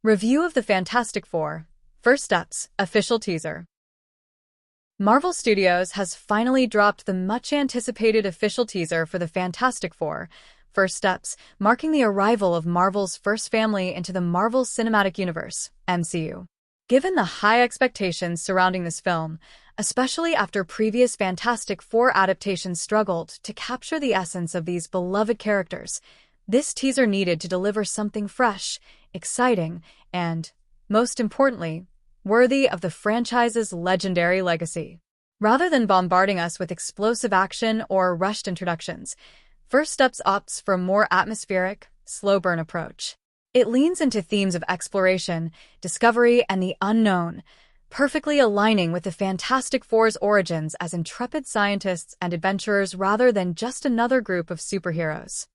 Review of the Fantastic Four: First Steps official teaser. Marvel Studios has finally dropped the much-anticipated official teaser for the Fantastic Four: First Steps, marking the arrival of Marvel's first family into the Marvel Cinematic Universe, MCU. Given the high expectations surrounding this film, especially after previous Fantastic Four adaptations struggled to capture the essence of these beloved characters, this teaser needed to deliver something fresh, exciting, and, most importantly, worthy of the franchise's legendary legacy. Rather than bombarding us with explosive action or rushed introductions, First Steps opts for a more atmospheric, slow-burn approach. It leans into themes of exploration, discovery, and the unknown, perfectly aligning with the Fantastic Four's origins as intrepid scientists and adventurers rather than just another group of superheroes.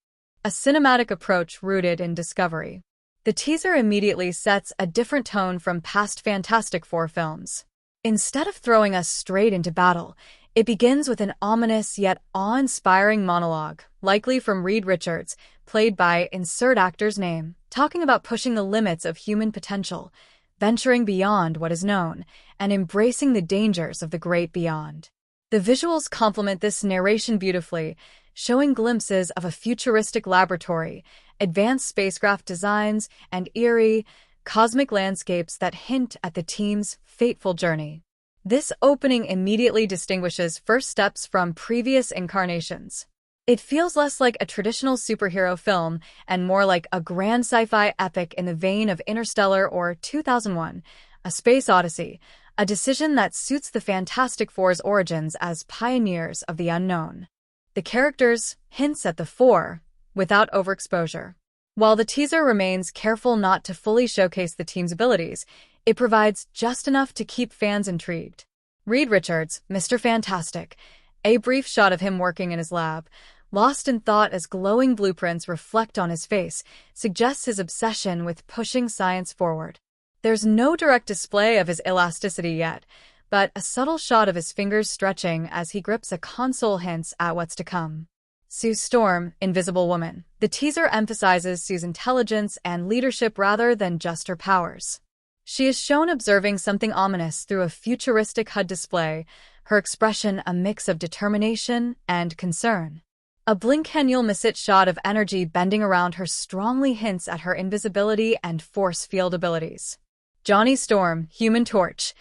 A cinematic approach rooted in discovery. The teaser immediately sets a different tone from past Fantastic Four films. Instead of throwing us straight into battle, it begins with an ominous yet awe-inspiring monologue, likely from Reed Richards, played by insert actor's name, talking about pushing the limits of human potential, venturing beyond what is known, and embracing the dangers of the great beyond. The visuals complement this narration beautifully, showing glimpses of a futuristic laboratory, advanced spacecraft designs, and eerie, cosmic landscapes that hint at the team's fateful journey. This opening immediately distinguishes First Steps from previous incarnations. It feels less like a traditional superhero film and more like a grand sci-fi epic in the vein of Interstellar or 2001: A Space Odyssey, a decision that suits the Fantastic Four's origins as pioneers of the unknown. The characters hints at the Four, without overexposure. While the teaser remains careful not to fully showcase the team's abilities, it provides just enough to keep fans intrigued. Reed Richards, Mr. Fantastic. A brief shot of him working in his lab, lost in thought as glowing blueprints reflect on his face, suggests his obsession with pushing science forward. There's no direct display of his elasticity yet, but a subtle shot of his fingers stretching as he grips a console hints at what's to come. Sue Storm, Invisible Woman. The teaser emphasizes Sue's intelligence and leadership rather than just her powers. She is shown observing something ominous through a futuristic HUD display, her expression a mix of determination and concern. A blink-and-you'll-miss-it shot of energy bending around her strongly hints at her invisibility and force field abilities. Johnny Storm, Human Torch.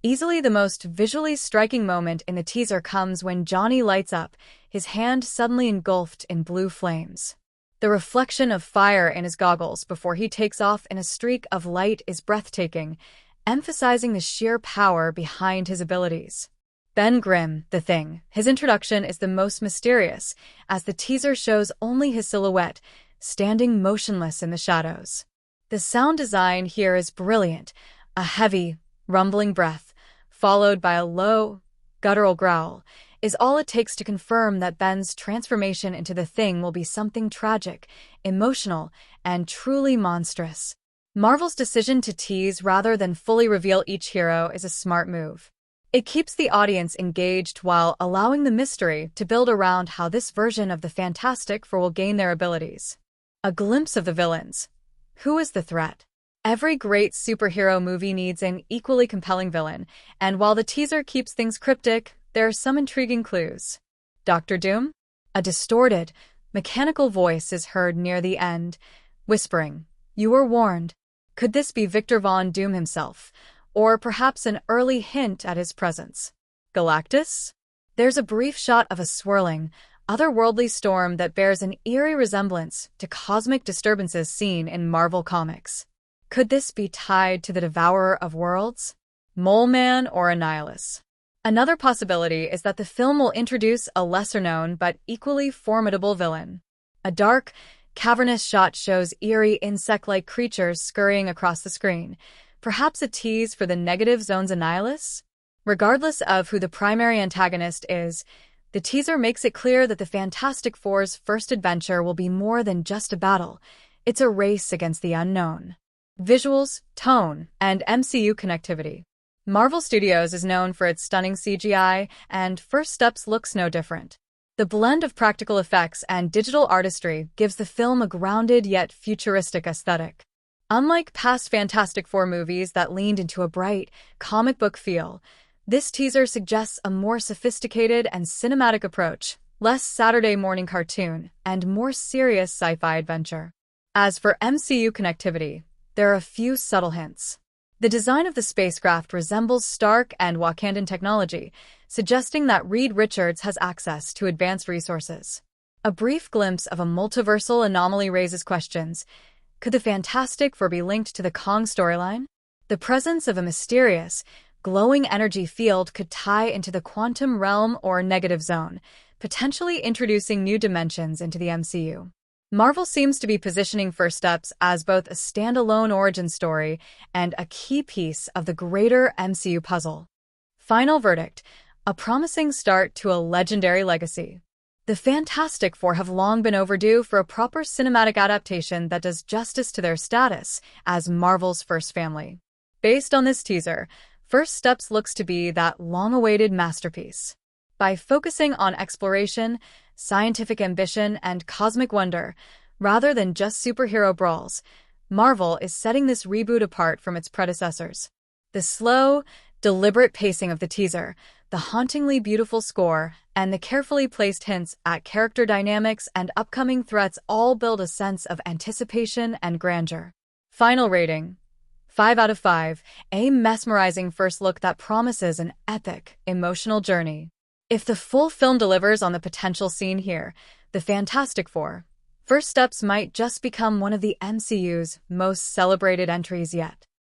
Easily the most visually striking moment in the teaser comes when Johnny lights up, his hand suddenly engulfed in blue flames. The reflection of fire in his goggles before he takes off in a streak of light is breathtaking, emphasizing the sheer power behind his abilities. Ben Grimm, The Thing. His introduction is the most mysterious, as the teaser shows only his silhouette, standing motionless in the shadows. The sound design here is brilliant, a heavy, rumbling breath, followed by a low, guttural growl, is all it takes to confirm that Ben's transformation into the Thing will be something tragic, emotional, and truly monstrous. Marvel's decision to tease rather than fully reveal each hero is a smart move. It keeps the audience engaged while allowing the mystery to build around how this version of the Fantastic Four will gain their abilities. A glimpse of the villains. Who is the threat? Every great superhero movie needs an equally compelling villain, and while the teaser keeps things cryptic, there are some intriguing clues. Dr. Doom? A distorted, mechanical voice is heard near the end, whispering, "You were warned." Could this be Victor Von Doom himself, or perhaps an early hint at his presence? Galactus? There's a brief shot of a swirling, otherworldly storm that bears an eerie resemblance to cosmic disturbances seen in Marvel Comics. Could this be tied to the Devourer of Worlds? Mole Man or Annihilus? Another possibility is that the film will introduce a lesser-known but equally formidable villain. A dark, cavernous shot shows eerie insect-like creatures scurrying across the screen, perhaps a tease for the Negative Zone's Annihilus? Regardless of who the primary antagonist is, the teaser makes it clear that the Fantastic Four's first adventure will be more than just a battle. It's a race against the unknown. Visuals, tone, and MCU connectivity. Marvel Studios is known for its stunning CGI, and First Steps looks no different. The blend of practical effects and digital artistry gives the film a grounded yet futuristic aesthetic. Unlike past Fantastic Four movies that leaned into a bright, comic book feel, this teaser suggests a more sophisticated and cinematic approach, less Saturday morning cartoon, and more serious sci-fi adventure. As for MCU connectivity, there are a few subtle hints. The design of the spacecraft resembles Stark and Wakandan technology, suggesting that Reed Richards has access to advanced resources. A brief glimpse of a multiversal anomaly raises questions. Could the Fantastic Four be linked to the Kong storyline? The presence of a mysterious, glowing energy field could tie into the quantum realm or negative zone, potentially introducing new dimensions into the MCU. Marvel seems to be positioning First Steps as both a standalone origin story and a key piece of the greater MCU puzzle. Final verdict: a promising start to a legendary legacy. The Fantastic Four have long been overdue for a proper cinematic adaptation that does justice to their status as Marvel's first family. Based on this teaser, First Steps looks to be that long-awaited masterpiece. By focusing on exploration, scientific ambition, and cosmic wonder, rather than just superhero brawls, Marvel is setting this reboot apart from its predecessors. The slow, deliberate pacing of the teaser, the hauntingly beautiful score, and the carefully placed hints at character dynamics and upcoming threats all build a sense of anticipation and grandeur. Final rating: 5 out of 5, a mesmerizing first look that promises an epic, emotional journey. If the full film delivers on the potential seen here, the Fantastic Four, First Steps might just become one of the MCU's most celebrated entries yet.